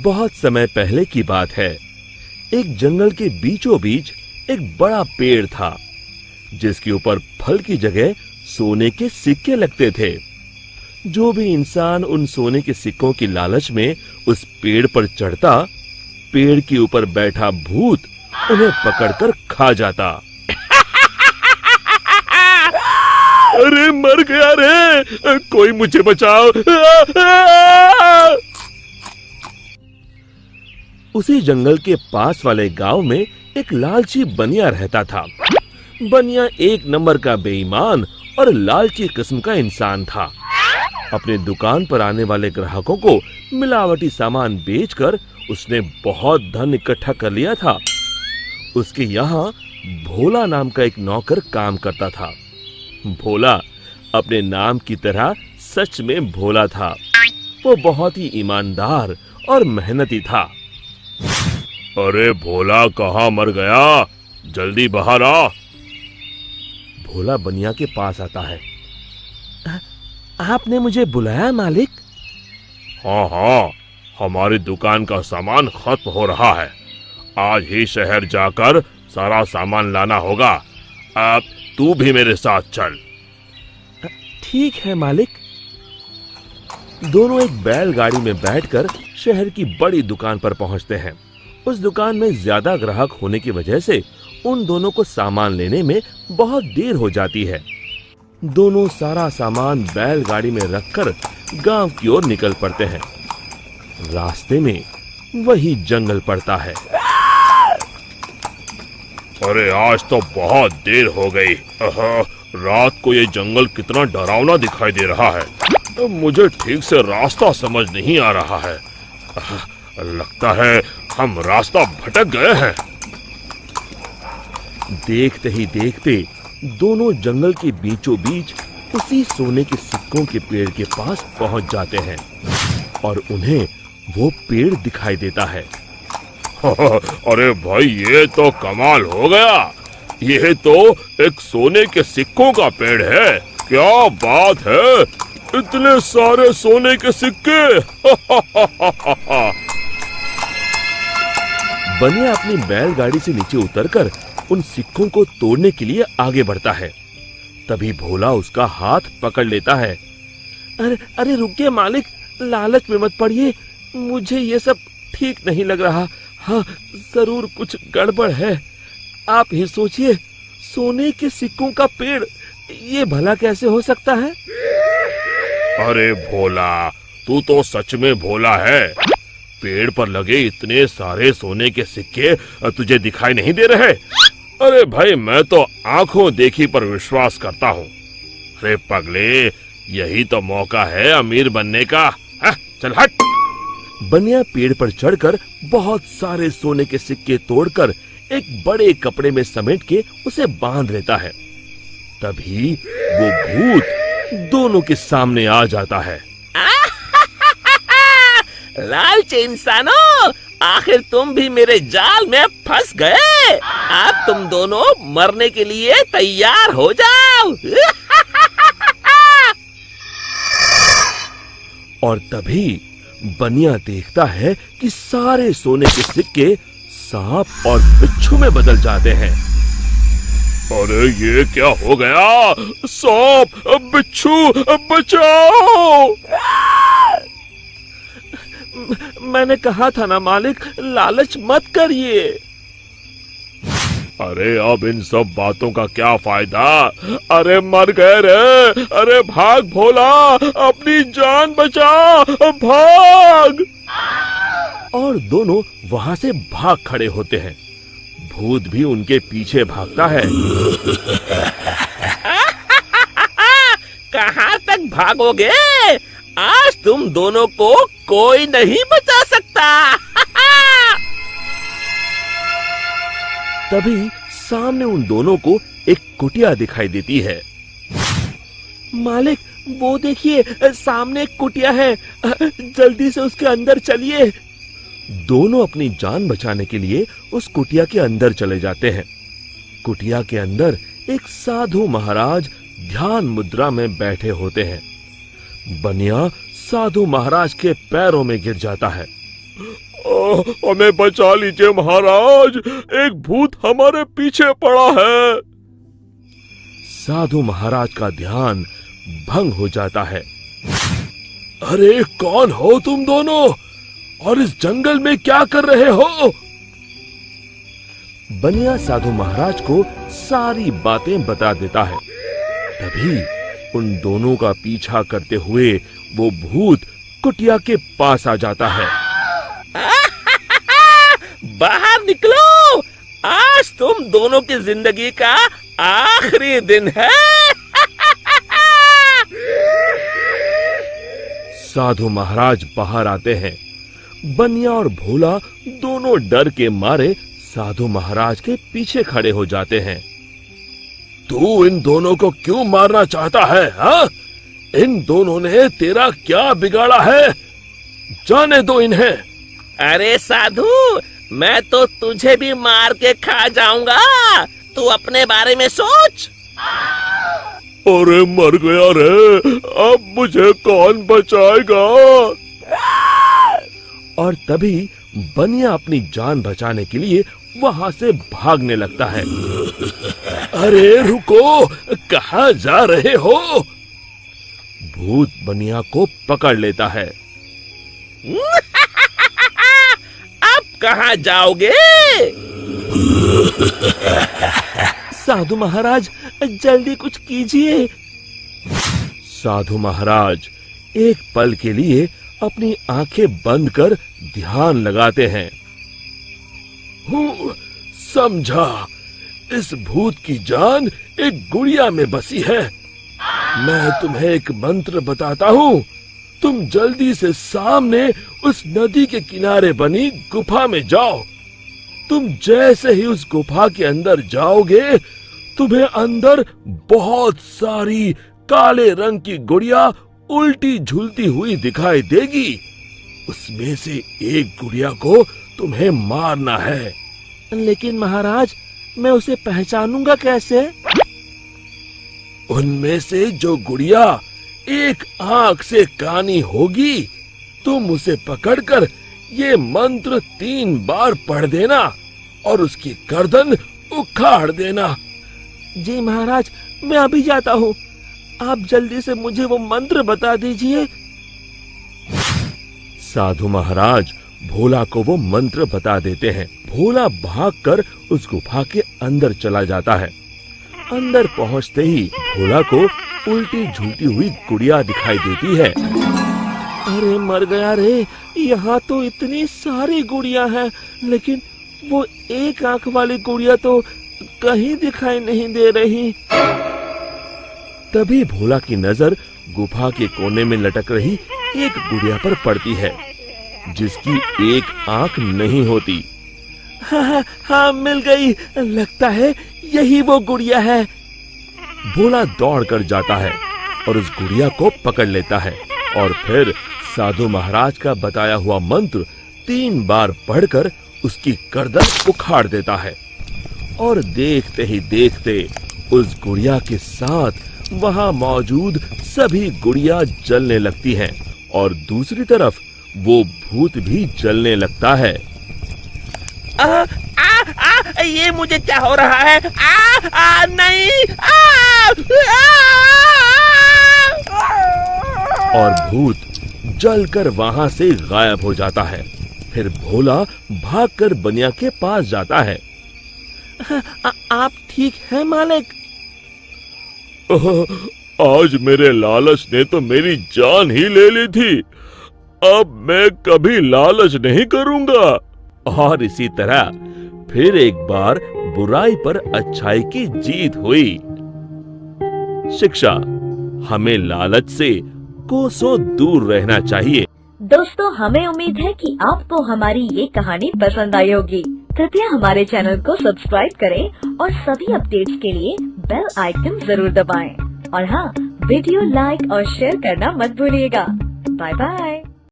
बहुत समय पहले की बात है। एक जंगल के बीचों बीच एक बड़ा पेड़ था, जिसके ऊपर फल की जगह सोने के सिक्के लगते थे। जो भी इंसान उन सोने के सिक्कों की लालच में उस पेड़ पर चढ़ता, पेड़ के ऊपर बैठा भूत उन्हें पकड़कर खा जाता। अरे मर गया रे, कोई मुझे बचाओ। उसी जंगल के पास वाले गांव में एक लालची बनिया रहता था। बनिया एक नंबर का बेईमान और लालची किस्म का इंसान था। अपने दुकान पर आने वाले ग्राहकों को मिलावटी सामान बेचकर उसने बहुत धन इकट्ठा कर लिया था। उसके यहाँ भोला नाम का एक नौकर काम करता था। भोला अपने नाम की तरह सच में भोला था। वो बहुत ही ईमानदार और मेहनती था। अरे भोला कहाँ मर गया, जल्दी बाहर आ। भोला बनिया के पास आता है। आपने मुझे बुलाया मालिक? हाँ हाँ, हमारी दुकान का सामान खत्म हो रहा है। आज ही शहर जाकर सारा सामान लाना होगा। अब तू भी मेरे साथ चल। ठीक है मालिक। दोनों एक बैलगाड़ी में बैठकर शहर की बड़ी दुकान पर पहुंचते हैं। उस दुकान में ज्यादा ग्राहक होने की वजह से उन दोनों को सामान लेने में बहुत देर हो जाती है। दोनों सारा सामान बैलगाड़ी में रखकर गांव की ओर निकल पड़ते हैं। रास्ते में वही जंगल पड़ता है। अरे आज तो बहुत देर हो गई। रात को ये जंगल कितना डरावना दिखाई दे रहा है। मुझे ठीक से रास्ता समझ नहीं आ रहा है। लगता है हम रास्ता भटक गए हैं। देखते ही देखते दोनों जंगल के बीचों बीच उसी सोने के सिक्कों के पेड़ के पास पहुंच जाते हैं और उन्हें वो पेड़ दिखाई देता है। अरे भाई, ये तो कमाल हो गया। ये तो एक सोने के सिक्कों का पेड़ है। क्या बात है, इतने सारे सोने के सिक्के। बनिया अपनी बैलगाड़ी से नीचे उतरकर उन सिक्कों को तोड़ने के लिए आगे बढ़ता है। तभी भोला उसका हाथ पकड़ लेता है। अरे रुकिए मालिक, लालच में मत पड़िए। मुझे ये सब ठीक नहीं लग रहा। हाँ, जरूर कुछ गड़बड़ है। आप ही सोचिए, सोने के सिक्कों का पेड़, ये भला कैसे हो सकता है? अरे भोला, तू तो सच में भोला है। पेड़ पर लगे इतने सारे सोने के सिक्के तुझे दिखाई नहीं दे रहे? अरे भाई, मैं तो आंखों देखी पर विश्वास करता हूँ। अरे पगले, यही तो मौका है अमीर बनने का। चल हट। बनिया पेड़ पर चढ़कर बहुत सारे सोने के सिक्के तोड़कर एक बड़े कपड़े में समेट के उसे बांध लेता है। तभी वो भूत दोनों के सामने आ जाता है। लालची इंसानों, आखिर तुम भी मेरे जाल में फंस गए। अब तुम दोनों मरने के लिए तैयार हो जाओ। और तभी बनिया देखता है कि सारे सोने के सिक्के सांप और बिच्छू में बदल जाते हैं। अरे ये क्या हो गया? सांप, बिच्छू, बचाओ! मैंने कहा था ना मालिक, लालच मत करिए। अरे अब इन सब बातों का क्या फायदा? अरे मर गए रे। अरे भाग भोला, अपनी जान बचा, भाग। और दोनों वहां से भाग खड़े होते हैं। भूत भी उनके पीछे भागता है। कहाँ तक भागोगे? आज तुम दोनों को कोई नहीं बचा सकता। तभी सामने उन दोनों को एक कुटिया दिखाई देती है। मालिक, वो देखिए, सामने एक कुटिया है। जल्दी से उसके अंदर चलिए। दोनों अपनी जान बचाने के लिए उस कुटिया के अंदर चले जाते हैं। कुटिया के अंदर एक साधु महाराज ध्यान मुद्रा में बैठे होते हैं। बनिया साधु महाराज के पैरों में गिर जाता है। हमें बचा लीजिए महाराज, एक भूत हमारे पीछे पड़ा है। साधु महाराज का ध्यान भंग हो जाता है। अरे कौन हो तुम दोनों और इस जंगल में क्या कर रहे हो? बनिया साधु महाराज को सारी बातें बता देता है। तभी उन दोनों का पीछा करते हुए वो भूत कुटिया के पास आ जाता है। बाहर निकलो, आज तुम दोनों की जिंदगी का आखिरी दिन है। साधु महाराज बाहर आते हैं। बनिया और भोला दोनों डर के मारे साधु महाराज के पीछे खड़े हो जाते हैं। तू इन दोनों को क्यों मारना चाहता है? हाँ? इन दोनों ने तेरा क्या बिगाड़ा है? जाने दो इन्हें। अरे साधु, मैं तो तुझे भी मार के खा जाऊंगा, तू अपने बारे में सोच। अरे मर गया रे, अब मुझे कौन बचाएगा? और तभी बनिया अपनी जान बचाने के लिए वहां से भागने लगता है। अरे रुको, कहाँ जा रहे हो? भूत बनिया को पकड़ लेता है। अब कहाँ जाओगे? साधु महाराज, जल्दी कुछ कीजिए। साधु महाराज एक पल के लिए अपनी आंखें बंद कर ध्यान लगाते हैं। समझा, इस भूत की जान एक गुड़िया में बसी है। मैं तुम्हें एक मंत्र बताता हूँ, तुम जल्दी से सामने उस नदी के किनारे बनी गुफा में जाओ। तुम जैसे ही उस गुफा के अंदर जाओगे, तुम्हें अंदर बहुत सारी काले रंग की गुड़िया उल्टी झूलती हुई दिखाई देगी। उसमें से एक गुड़िया को तुम्हें मारना है। लेकिन महाराज, मैं उसे पहचानूंगा कैसे? उनमें से जो गुड़िया एक आंख से कानी होगी, तुम उसे पकड़कर ये मंत्र 3 बार पढ़ देना और उसकी गर्दन उखाड़ देना। जी महाराज, मैं अभी जाता हूँ, आप जल्दी से मुझे वो मंत्र बता दीजिए। साधु महाराज भोला को वो मंत्र बता देते हैं। भोला भागकर उस गुफा के अंदर चला जाता है। अंदर पहुंचते ही भोला को उल्टी झूलती हुई गुड़िया दिखाई देती है। अरे मर गया रे, यहाँ तो इतनी सारी गुड़िया हैं, लेकिन वो एक आंख वाली गुड़िया तो कहीं दिखाई नहीं दे रही। तभी भोला की नजर गुफा के कोने में लटक रही एक गुड़िया पर पड़ती है, जिसकी एक आंख नहीं होती। हाँ, मिल गई, लगता है यही वो गुड़िया है। भोला दौड़कर जाता है और उस गुड़िया को पकड़ लेता है और फिर साधु महाराज का बताया हुआ मंत्र 3 बार पढ़कर उसकी गर्दन उखाड़ देता है। और देखते ही देखते उस गुड़िया के साथ वहां मौजूद सभी गुड़िया जलने लगती हैं और दूसरी तरफ वो भूत भी जलने लगता है। ये मुझे क्या हो रहा है? नहीं! और भूत जलकर वहां से गायब हो जाता है। फिर भोला भागकर बनिया के पास जाता है। आप ठीक हैं मालिक? आज मेरे लालच ने तो मेरी जान ही ले ली थी, अब मैं कभी लालच नहीं करूंगा। और इसी तरह फिर एक बार बुराई पर अच्छाई की जीत हुई। शिक्षा, हमें लालच से कोसों दूर रहना चाहिए। दोस्तों, हमें उम्मीद है कि आपको हमारी ये कहानी पसंद आई होगी। कृपया हमारे चैनल को सब्सक्राइब करें और सभी अपडेट्स के लिए बेल आइकन जरूर दबाएं। और हाँ, वीडियो लाइक और शेयर करना मत भूलिएगा। Bye bye.